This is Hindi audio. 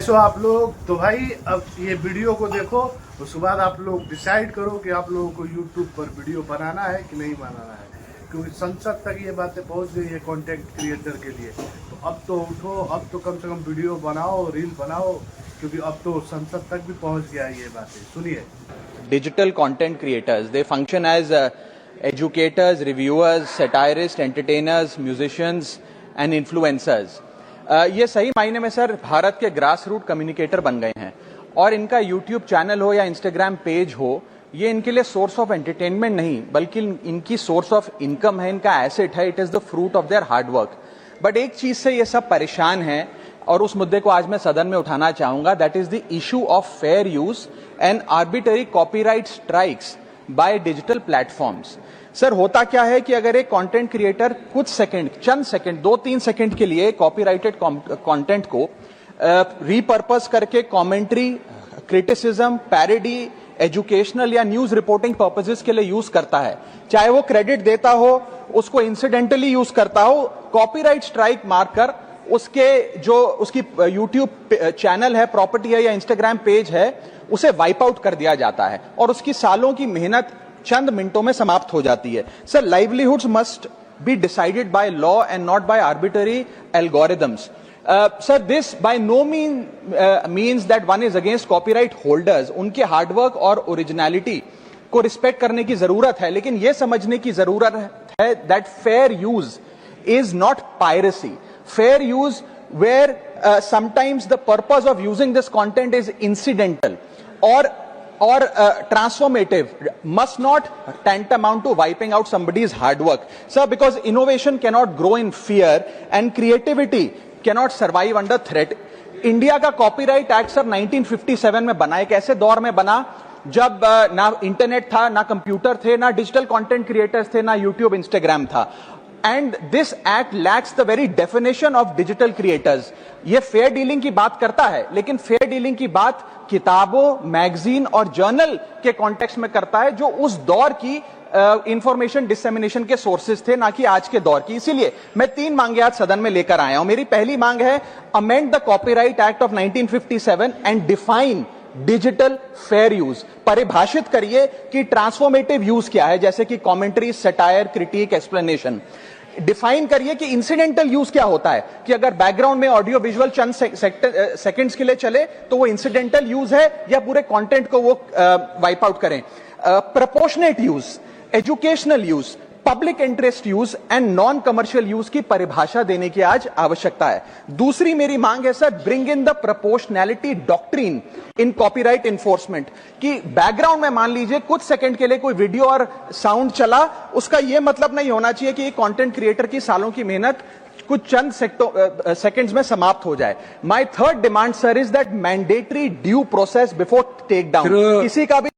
कैसे हो आप लोग? तो भाई अब ये वीडियो को देखो, उसके बाद आप लोग डिसाइड करो कि आप लोगों को यूट्यूब पर वीडियो बनाना है कि नहीं बनाना है, क्योंकि संसद तक ये बातें पहुंच गई है कंटेंट क्रिएटर के लिए। तो अब तो उठो, अब तो कम से कम वीडियो बनाओ, रील बनाओ, क्योंकि अब तो संसद तक भी पहुंच गया है ये बातें। सुनिए। Digital content creators, they function as educators, reviewers, satirists, entertainers, musicians and influencers. ये सही मायने में सर भारत के ग्रास रूट कम्युनिकेटर बन गए हैं और इनका यूट्यूब चैनल हो या इंस्टाग्राम पेज हो, ये इनके लिए सोर्स ऑफ एंटरटेनमेंट नहीं बल्कि इनकी सोर्स ऑफ इनकम है, इनका एसेट है। It is the fruit of their hard work. But एक चीज से ये सब परेशान हैं और उस मुद्दे को आज मैं सदन में उठाना चाहूंगा, that is the issue of fair use and arbitrary copyright strikes by digital platforms. Sir होता क्या है कि अगर एक कंटेंट क्रिएटर कुछ सेकंड, चंद सेकंड, 2-3 सेकंड के लिए कॉपीराइटेड कंटेंट को रीपर्पस करके कमेंट्री, क्रिटिसिज्म, पैरोडी, एजुकेशनल या न्यूज रिपोर्टिंग पर्पसेस के लिए यूज करता है, चाहे वो क्रेडिट देता हो, उसको इंसिडेंटली यूज करता हो, कॉपीराइट स्ट्राइक मारकर उसके जो उसकी यूट्यूब चैनल है, प्रॉपर्टी है या इंस्टाग्राम पेज है, उसे वाइप आउट कर दिया जाता है और उसकी सालों की मेहनत चंद मिनटों में समाप्त हो जाती है। Sir livelihoods must be decided by law and not by arbitrary algorithms. Sir this by no means that one is against copyright holders. उनके हार्डवर्क और ओरिजिनलिटी को रिस्पेक्ट करने की जरूरत है, लेकिन यह समझने की जरूरत है that fair use is not piracy. Fair use where sometimes the purpose of using this content is incidental or transformative must not tantamount to wiping out somebody's hard work. Sir, because innovation cannot grow in fear and creativity cannot survive under threat. India का कॉपीराइट एक्ट सर 1957 में बना। एक ऐसे दौर में बना जब ना इंटरनेट था, ना कंप्यूटर थे, ना डिजिटल कंटेंट क्रिएटर्स थे, ना यूट्यूब, इंस्टाग्राम था। And this act lacks the very definition of digital creators. ये फेयर डीलिंग की बात करता है, लेकिन फेयर डीलिंग की बात किताबों, मैगजीन और जर्नल के कॉन्टेक्स्ट में करता है, जो उस दौर की इंफॉर्मेशन डिसेमिनेशन के सोर्सेज थे, ना कि आज के दौर की। इसीलिए मैं 3 मांगे आज सदन में लेकर आया हूं। मेरी पहली मांग है, amend the copyright act of 1957 and define digital fair use. परिभाषित करिए कि ट्रांसफॉर्मेटिव यूज क्या है, जैसे कि commentary, satire, critic, explanation. Define करिए कि इंसिडेंटल यूज क्या होता है, कि अगर बैकग्राउंड में ऑडियो विजुअल चंद सेकंड्स के लिए चले तो वो इंसिडेंटल यूज है या पूरे कंटेंट को वो वाइप आउट करें। Proportionate use, educational use, public interest use and non commercial use की परिभाषा देने की आज आवश्यकता है। दूसरी मेरी मांग है sir, bring in the proportionality doctrine in copyright enforcement. कि बैकग्राउंड में मान लीजिए कुछ सेकंड के लिए कोई वीडियो और साउंड चला, उसका यह मतलब नहीं होना चाहिए कि कंटेंट क्रिएटर की सालों की मेहनत कुछ चंद सेकंड्स में समाप्त हो जाए। My third demand sir is that mandatory due process before take down. किसी का भी